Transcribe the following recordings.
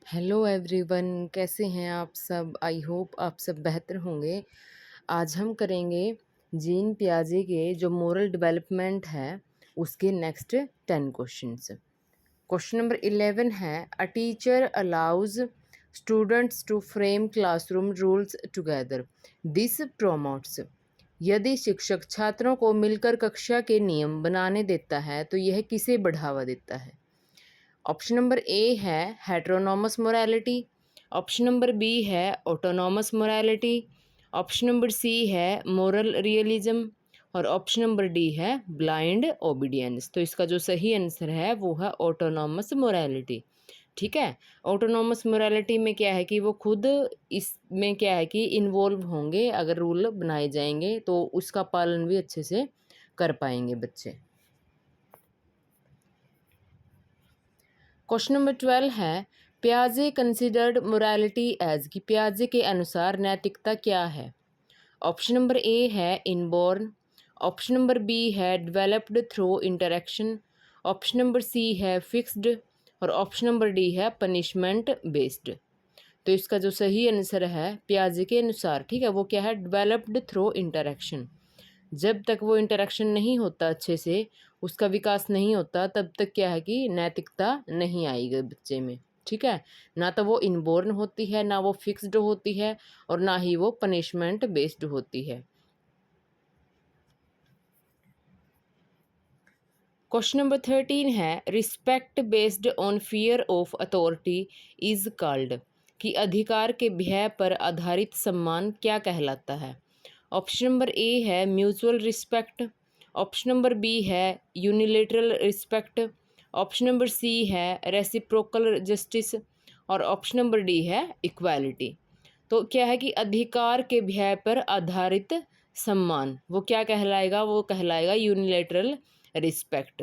Hello everyone, कैसे हैं आप सब। आई होप आप सब बेहतर होंगे। आज हम करेंगे जीन पियाजे के जो मोरल डेवलपमेंट है उसके नेक्स्ट 10 क्वेश्चंस। क्वेश्चन नंबर 11 है, a teacher allows students to frame classroom rules together, this promotes. यदि शिक्षक छात्रों को मिलकर कक्षा के नियम बनाने देता है तो यह किसे बढ़ावा देता है। ऑप्शन नंबर ए है heteronomous morality, option number B है autonomous morality, option number C है मोरल रियलिज्म और ऑप्शन नंबर डी है ब्लाइंड ओबीडियंस। तो इसका जो सही आंसर है वो है ऑटोनॉमस मोरालिटी। ठीक है। ऑटोनॉमस मोरालिटी में क्या है कि वो खुद इसमें क्या है कि इन्वॉल्व होंगे, अगर रूल बनाए जाएंगे तो उसका पालन भी अच्छे से कर पाएंगे बच्चे। क्वेश्चन नंबर 12 है, पियाजे कंसिडर्ड मोरालिटी एज, कि पियाजे के अनुसार नैतिकता क्या है। ऑप्शन नंबर ए है इनबॉर्न, ऑप्शन नंबर बी है developed through interaction, option number C है फिक्स्ड और ऑप्शन नंबर डी है पनिशमेंट बेस्ड। तो इसका जो सही आंसर है पियाजे के अनुसार, ठीक है, वो क्या है डेवलप्ड थ्रू इंटरेक्शन। जब तक वो इंटरेक्शन नहीं होता अच्छे से, उसका विकास नहीं होता, तब तक क्या है कि नैतिकता नहीं आएगी बच्चे में। ठीक है। ना तो वो इनबोर्न होती है, ना वो फिक्स्ड होती है और ना ही वो पनिशमेंट बेस्ड होती है। क्वेश्चन नंबर 13 है, respect based on fear of authority is called, कि अधिकार के भय पर आधारित सम्मान क्या कहलाता है। ऑप्शन नंबर ए है mutual respect, option number B है unilateral respect, option number C है रेसिप्रोकल जस्टिस और ऑप्शन नंबर डी है इक्वालिटी। तो क्या है कि अधिकार के भय पर आधारित सम्मान वो क्या कहलाएगा, वो कहलाएगा यूनिलेटरल रिस्पेक्ट।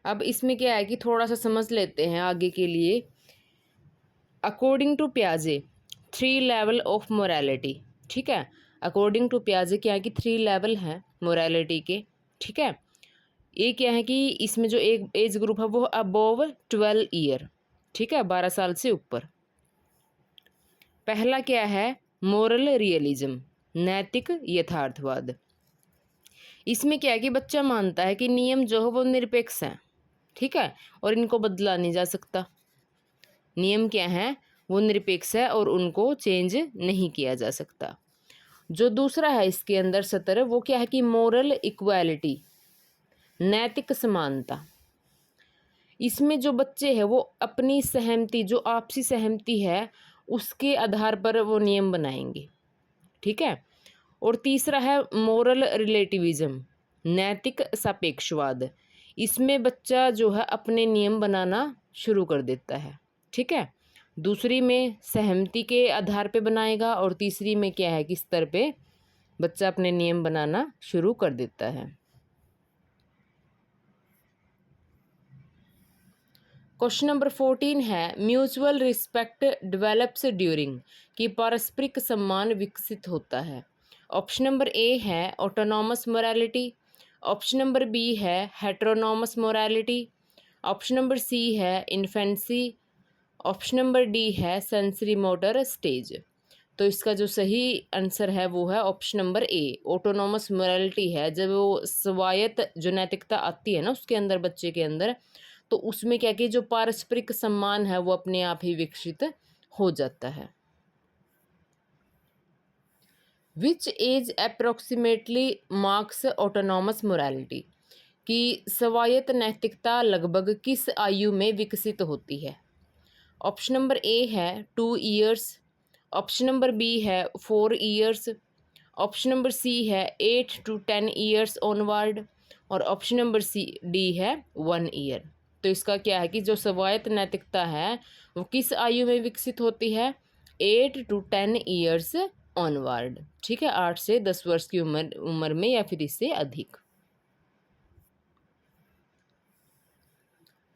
अब इसमें क्या है कि थोड़ा सा समझ लेते हैं आगे के लिए। अकॉर्डिंग टू पियाजे 3 लेवल ऑफ मोरालिटी। ठीक है। अकॉर्डिंग टू पियाजे क्या है कि 3 लेवल हैं मोरालिटी के। ठीक है। ये क्या है कि इसमें जो एक एज ग्रुप है वो अबोव 12 ईयर, ठीक है, 12 साल से ऊपर। पहला क्या है मोरल रियलिज्म, नैतिक यथार्थवाद। इसमें क्या है कि बच्चा मानता है कि नियम जो है वो निरपेक्ष हैं, ठीक है, और इनको बदला नहीं जा सकता। नियम क्या है, वो निरपेक्ष है और उनको चेंज नहीं किया जा सकता। जो दूसरा है इसके अंदर सत्र, वो क्या है कि मोरल इक्वालिटी, नैतिक समानता। इसमें जो बच्चे हैं वो अपनी सहमति, जो आपसी सहमति है, उसके आधार पर वो नियम बनाएंगे। ठीक है। और तीसरा है मोरल रिलेटिविज्म, नैतिक सापेक्षवाद। इसमें बच्चा जो है अपने नियम बनाना शुरू कर देता है। ठीक है। दूसरी में सहमति के आधार पे बनाएगा और तीसरी में क्या है कि स्तर पे बच्चा अपने नियम बनाना शुरू कर देता है। क्वेश्चन नंबर 14 है, म्यूचुअल रिस्पेक्ट डेवलप्स ड्यूरिंग, कि पारस्परिक सम्मान विकसित होता है। ऑप्शन नंबर ए है autonomous morality, option number B है heteronomous morality, option number C है इन्फेंसी, ऑप्शन नंबर डी है सेंसरी मोटर स्टेज। तो इसका जो सही आंसर है वो है option number A, autonomous morality है। जब वो स्वायत्त जो नैतिकता आती है ना उसके अंदर, बच्चे के अंदर, तो उसमें क्या कि जो पारस्परिक सम्मान है वो अपने आप ही विकसित हो जाता है। Which age approximately marks autonomous morality, कि स्वायत्त नैतिकता लगभग किस आयु में विकसित होती है। ऑप्शन नंबर ए है 2 ईयर्स, ऑप्शन नंबर बी है 4 ईयर्स, ऑप्शन नंबर सी है 8 to 10 ईयर्स ऑनवर्ड और ऑप्शन नंबर सी डी है 1 ईयर। तो इसका क्या है कि जो स्वायत्त नैतिकता है वो किस आयु में विकसित होती है, 8 to 10 ईयर्स ऑनवर्ड। ठीक है, 8 से 10 वर्ष की उम्र में या फिर इससे अधिक।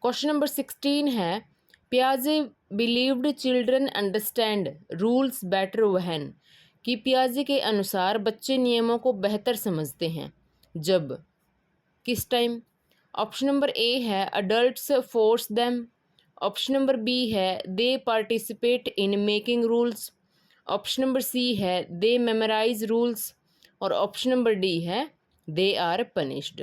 क्वेश्चन नंबर 16 है, पियाजे believed children understand rules better when, कि पियाजे के अनुसार बच्चे नियमों को बेहतर समझते हैं जब, किस टाइम। ऑप्शन नंबर ए है adults force them, option number B है they participate in making rules, option number C है दे मेमोराइज रूल्स, और ऑप्शन नंबर डी है दे आर पनिश्ड।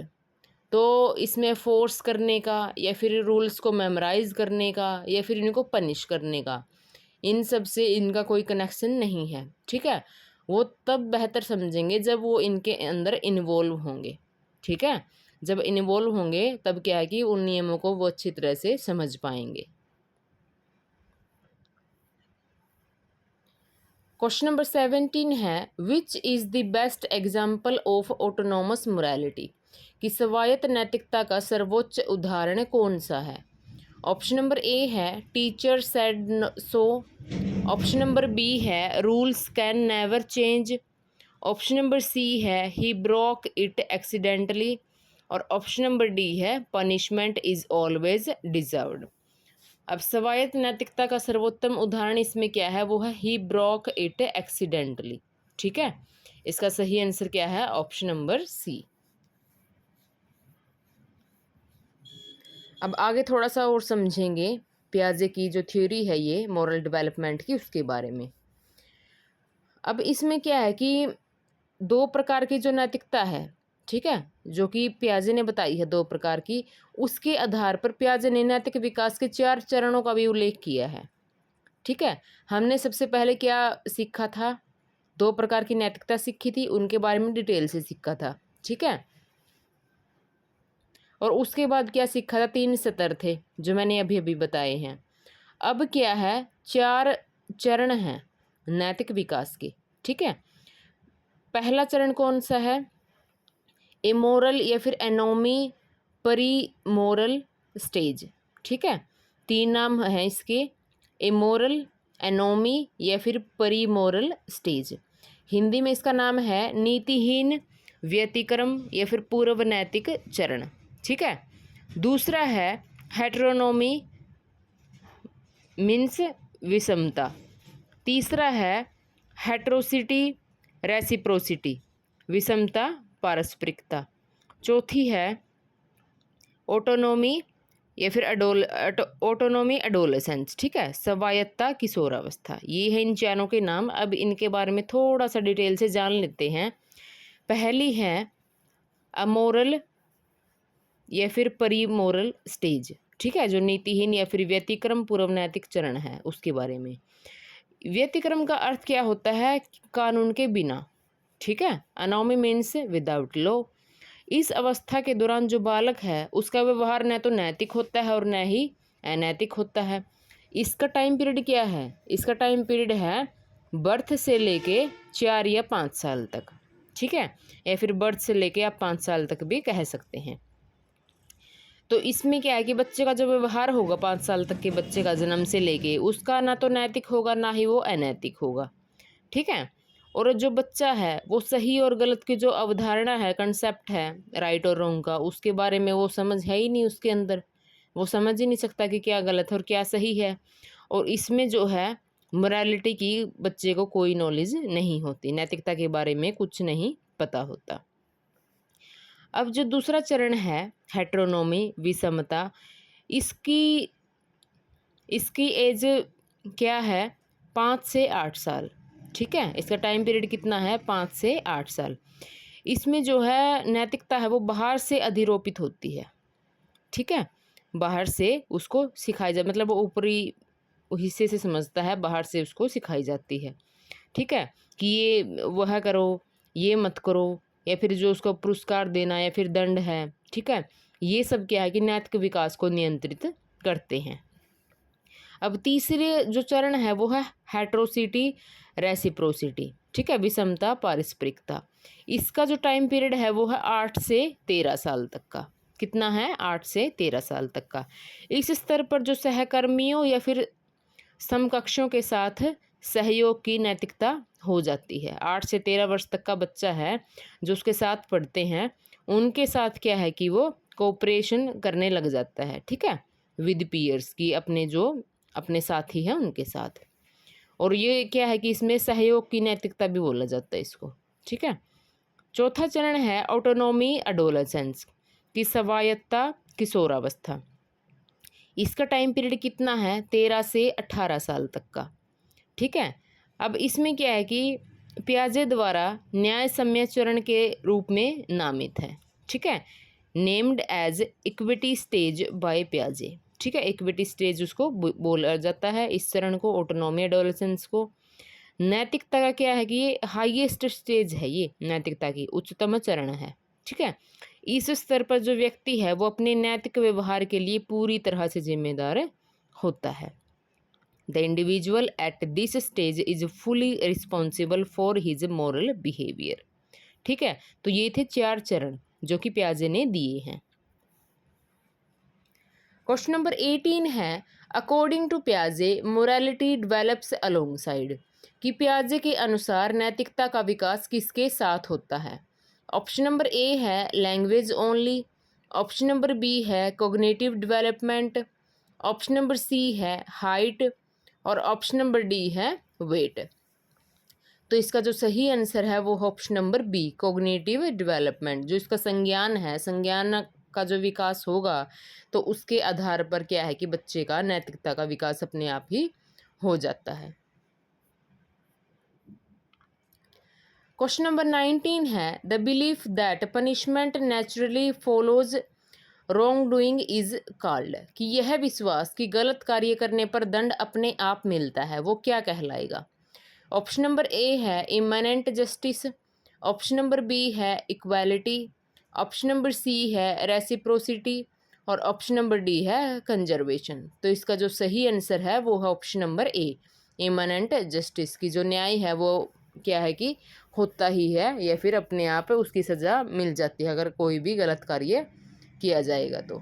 तो इसमें फोर्स करने का या फिर रूल्स को मेमोराइज करने का या फिर इनको पनिश करने का, इन सब से इनका कोई कनेक्शन नहीं है, ठीक है। वो तब बेहतर समझेंगे जब वो इनके अंदर इन्वॉल्व होंगे, ठीक है। जब इन्वॉल्व होंगे तब क्या है कि उन नियमों को वो अच्छी तरह से समझ पाएंगे। क्वेश्चन नंबर 17 है which is the best example of autonomous morality, कि स्वायत्त नैतिकता का सर्वोच्च उदाहरण कौन सा है। ऑप्शन नंबर ए है teacher said so, option number B है rules can never change, option number C है ही ब्रोक इट एक्सीडेंटली, और ऑप्शन नंबर डी है पनिशमेंट इज ऑलवेज डिजर्व्ड। अब स्वायत्त नैतिकता का सर्वोत्तम उदाहरण इसमें क्या है, वो है ही ब्रोक इट एक्सीडेंटली, ठीक है। इसका सही आंसर क्या है, ऑप्शन नंबर सी। अब आगे थोड़ा सा और समझेंगे पियाजे की जो थ्योरी है ये मॉरल डेवलपमेंट की, उसके बारे में। अब इसमें क्या है कि दो प्रकार की जो नैतिकता है, ठीक है, जो कि पियाजे ने बताई है दो प्रकार की, उसके आधार पर पियाजे ने नैतिक विकास के 4 चरणों का भी उल्लेख किया है, ठीक है। हमने सबसे पहले क्या सीखा था, दो प्रकार की नैतिकता सीखी थी, उनके बारे में डिटेल से सीखा था, ठीक है। और उसके बाद क्या सीखा था, 3 स्तर थे जो मैंने अभी अभी बताए हैं। अब क्या है, 4 चरण हैं नैतिक विकास के, ठीक है। पहला चरण कौन सा है, इमोरल या फिर एनोमी परी मोरल स्टेज, ठीक है। 3 नाम हैं इसके, इमोरल, एनोमी या फिर परी मोरल स्टेज। हिंदी में इसका नाम है नीतिहीन व्यतिक्रम या फिर पूर्व नैतिक चरण, ठीक है। दूसरा है हेटेरोनोमी मीन्स विषमता, तीसरा है हेटेरोसिटी रेसिप्रोसिटी विषमता पारस्परिकता, चौथी है ऑटोनोमी या फिर ऑटोनोमी एडोलेसेंस, ठीक है, स्वायत्ता किशोरावस्था। ये है इन चारों के नाम। अब इनके बारे में थोड़ा सा डिटेल से जान लेते हैं। पहली है अमोरल या फिर परीमोरल स्टेज, ठीक है, जो नीतिहीन या फिर व्यतिक्रम पूर्व नैतिक चरण है उसके बारे में। व्यतिक्रम का अर्थ क्या होता है, कानून के बिना, ठीक है। अनोमी मीन्स विदाउट लॉ। इस अवस्था के दौरान जो बालक है उसका व्यवहार न तो नैतिक होता है और न ही अनैतिक होता है। इसका टाइम पीरियड क्या है, इसका टाइम पीरियड है बर्थ से लेके 4 या 5 साल तक, ठीक है, या फिर बर्थ से लेके आप 5 साल तक भी कह सकते हैं। तो इसमें क्या है कि बच्चे का जो व्यवहार होगा 5 साल तक के बच्चे का जन्म से लेके, उसका ना तो नैतिक होगा ना ही वो अनैतिक होगा, ठीक है। और जो बच्चा है वो सही और गलत की जो अवधारणा है, कंसेप्ट है राइट और रॉन्ग का, उसके बारे में वो समझ है ही नहीं उसके अंदर, वो समझ ही नहीं सकता कि क्या गलत है और क्या सही है। और इसमें जो है मोरालिटी की बच्चे को कोई नॉलेज नहीं होती, नैतिकता के बारे में कुछ नहीं पता होता। अब जो दूसरा चरण है हेटेरोनोमी विषमता, इसकी इसकी एज क्या है, 5 से 8 साल, ठीक है। इसका टाइम पीरियड कितना है, 5 से 8 साल। इसमें जो है नैतिकता है वो बाहर से अधिरोपित होती है, ठीक है, बाहर से उसको सिखाई जा, मतलब वो ऊपरी हिस्से से समझता है, बाहर से उसको सिखाई जाती है, ठीक है, कि ये वह करो, ये मत करो, या फिर जो उसको पुरस्कार देना या फिर दंड है, ठीक है, ये सब क्या है कि नैतिक विकास को नियंत्रित करते हैं। अब तीसरे जो चरण है वो है हेटेरोसिटी रेसिप्रोसिटी, ठीक है, विषमता पारस्परिकता। इसका जो टाइम पीरियड है वो है 8 से 13 साल तक का। कितना है, 8 से 13 साल तक का। इस स्तर पर जो सहकर्मियों या फिर समकक्षों के साथ सहयोग की नैतिकता हो जाती है। 8 से 13 वर्ष तक का बच्चा है जो उसके साथ पढ़ते हैं, उनके साथ क्या है कि वो कोऑपरेशन करने लग जाता है, ठीक है, विद पीयर्स की, अपने जो अपने साथी हैं उनके साथ। और ये क्या है कि इसमें सहयोग की नैतिकता भी बोला जाता है इसको, ठीक है। चौथा चरण है ऑटोनोमी एडोलेसेंस की स्वायत्ता किशोरावस्था। इसका टाइम पीरियड कितना है, 13 से 18 साल तक का। ठीक है। अब इसमें क्या है कि पियाजे द्वारा न्यायसम्य चरण के रूप में नामित है। ठीक है, named as equity stage by पियाजे। ठीक है, इक्विटी स्टेज उसको बोला जाता है इस चरण को, ऑटोनॉमी एडोलेसेंस को। नैतिकता का क्या है कि ये हाईएस्ट स्टेज है, ये नैतिकता की उच्चतम चरण है। ठीक है, इस स्तर पर जो व्यक्ति है वो अपने नैतिक व्यवहार के लिए पूरी तरह से जिम्मेदार होता है। The individual at this stage is fully responsible for his moral behaviour. ठीक है, तो ये थे 4 चरण जो कि पियाजे ने दिए हैं। क्वेश्चन नंबर 18 है, अकॉर्डिंग टू पियाजे मोरालिटी डेवलप्स अलोंगसाइड, कि पियाजे के अनुसार नैतिकता का विकास किसके साथ होता है। ऑप्शन नंबर ए है language only, option number B है cognitive development, option number C है हाइट, और ऑप्शन नंबर डी है वेट। तो इसका जो सही आंसर है वो option number B, cognitive development. जो इसका संज्ञान है, संज्ञान का जो विकास होगा तो उसके आधार पर क्या है कि बच्चे का नैतिकता का विकास अपने आप ही हो जाता है। क्वेश्चन नंबर 19 है, the belief that punishment naturally follows wrong doing is called, कि यह विश्वास कि गलत कार्य करने पर दंड अपने आप मिलता है वो क्या कहलाएगा। ऑप्शन नंबर ए है इमैनेंट जस्टिस, ऑप्शन नंबर बी है इक्वालिटी, ऑप्शन नंबर सी है रेसिप्रोसिटी, और ऑप्शन नंबर डी है कंजर्वेशन। तो इसका जो सही आंसर है वो है ऑप्शन नंबर ए, इमैनेंट जस्टिस, की जो न्याय है वो क्या है कि होता ही है या फिर अपने आप उसकी सज़ा मिल जाती है अगर कोई भी गलत कार्य किया जाएगा तो।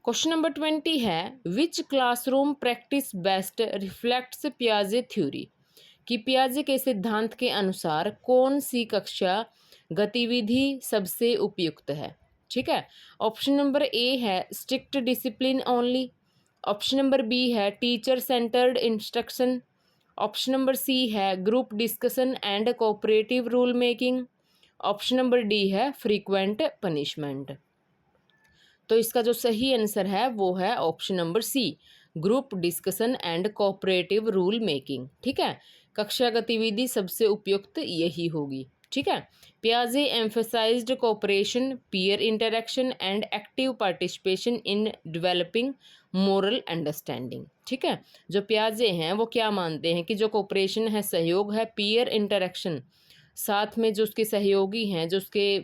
क्वेश्चन नंबर 20 है, which classroom practice best reflects पियाजे थ्योरी, कि पियाजे के सिद्धांत के अनुसार कौन सी कक्षा गतिविधि सबसे उपयुक्त है। ठीक है, ऑप्शन नंबर ए है strict discipline only, option number B है teacher centred instruction, option number C है group discussion and cooperative rule making, option number D है फ्रीक्वेंट पनिशमेंट। तो इसका जो सही आंसर है वो है option number C, group discussion and cooperative rule making. ठीक है, कक्षा गतिविधि सबसे उपयुक्त यही होगी। ठीक है, पियाजे emphasised cooperation, peer interaction and active participation in developing moral understanding. ठीक है, जो पियाजे हैं वो क्या मानते हैं कि जो कोऑपरेशन है, सहयोग है, पीयर इंटरेक्शन, साथ में जो उसके सहयोगी हैं, जो उसके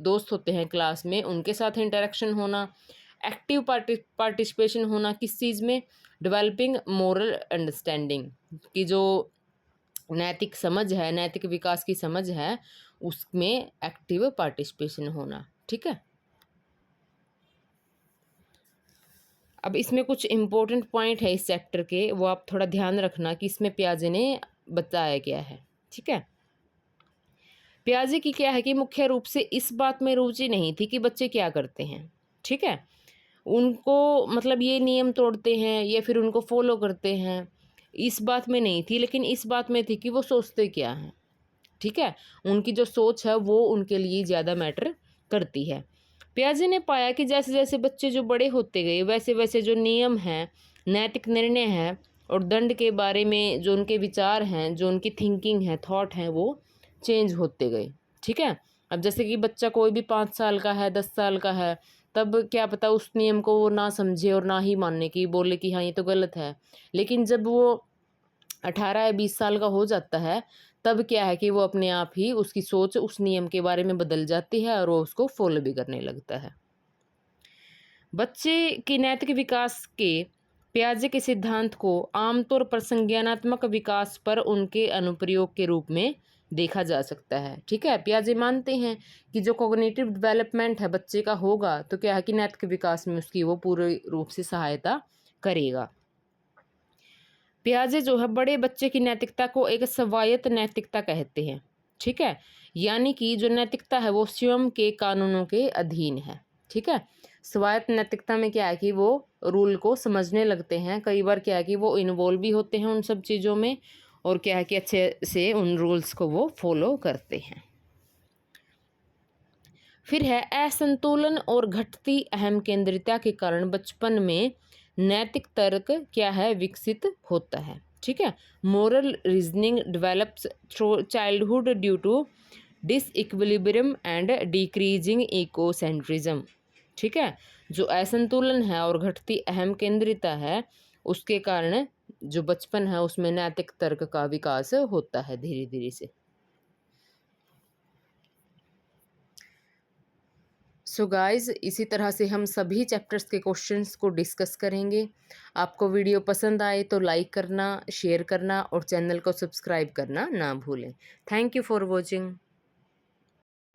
दोस्त होते हैं क्लास में, उनके साथ इंटरेक्शन होना, एक्टिव पार्टिसिपेशन होना किस चीज़ में, डेवलपिंग मोरल अंडरस्टैंडिंग, की जो नैतिक समझ है, नैतिक विकास की समझ है, उसमें एक्टिव पार्टिसिपेशन होना। ठीक है, अब इसमें कुछ इम्पोर्टेंट पॉइंट है इस चैप्टर के, वो आप थोड़ा ध्यान रखना कि इसमें पियाजे ने बताया क्या है। ठीक है, पियाजे की क्या है कि मुख्य रूप से इस बात में रुचि नहीं थी कि बच्चे क्या करते हैं। ठीक है, उनको मतलब ये नियम तोड़ते हैं या फिर उनको फॉलो करते हैं, इस बात में नहीं थी, लेकिन इस बात में थी कि वो सोचते क्या हैं। ठीक है, उनकी जो सोच है वो उनके लिए ज़्यादा मैटर करती है। पियाजे ने पाया कि जैसे जैसे बच्चे जो बड़े होते गए वैसे वैसे जो नियम हैं, नैतिक निर्णय हैं और दंड के बारे में जो उनके विचार हैं, जो उनकी थिंकिंग है, थॉट हैं, वो चेंज होते गए। ठीक है, अब जैसे कि बच्चा कोई भी 5 साल का है, 10 साल का है, तब क्या पता उस नियम को वो ना समझे और ना ही मानने की, बोले कि हाँ ये तो गलत है। लेकिन जब वो 18 या 20 साल का हो जाता है तब क्या है कि वो अपने आप ही उसकी सोच उस नियम के बारे में बदल जाती है और वो उसको फॉलो भी करने लगता है। बच्चे के नैतिक विकास के पियाजे के सिद्धांत को आमतौर पर संज्ञानात्मक विकास पर उनके अनुप्रयोग के रूप में देखा जा सकता है। ठीक है, पियाजे मानते हैं कि जो कॉग्निटिव डेवलपमेंट है बच्चे का होगा तो क्या है कि नैतिक विकास में उसकी वो पूरे रूप से सहायता करेगा। पियाजे जो है बड़े बच्चे की नैतिकता को एक स्वायत्त नैतिकता कहते हैं। ठीक है, यानी कि जो नैतिकता है वो स्वयं के कानूनों के अधीन है। ठीक है, स्वायत्त नैतिकता में क्या है कि वो रूल को समझने लगते हैं, कई बार क्या है कि वो इन्वॉल्व भी होते हैं उन सब चीज़ों में, और क्या है कि अच्छे से उन रूल्स को वो फॉलो करते हैं। फिर है असंतुलन और घटती अहम केंद्रिता के कारण बचपन में नैतिक तर्क क्या है विकसित होता है। ठीक है, moral reasoning develops through childhood due to disequilibrium and decreasing egocentrism. ठीक है, जो असंतुलन है और घटती अहम केंद्रिता है उसके कारण जो बचपन है उसमें नैतिक तर्क का विकास होता है धीरे धीरे से। सो गाइज इसी तरह से हम सभी चैप्टर्स के क्वेश्चंस को डिस्कस करेंगे। आपको वीडियो पसंद आए तो लाइक करना, शेयर करना और चैनल को सब्सक्राइब करना ना भूलें। Thank you for watching.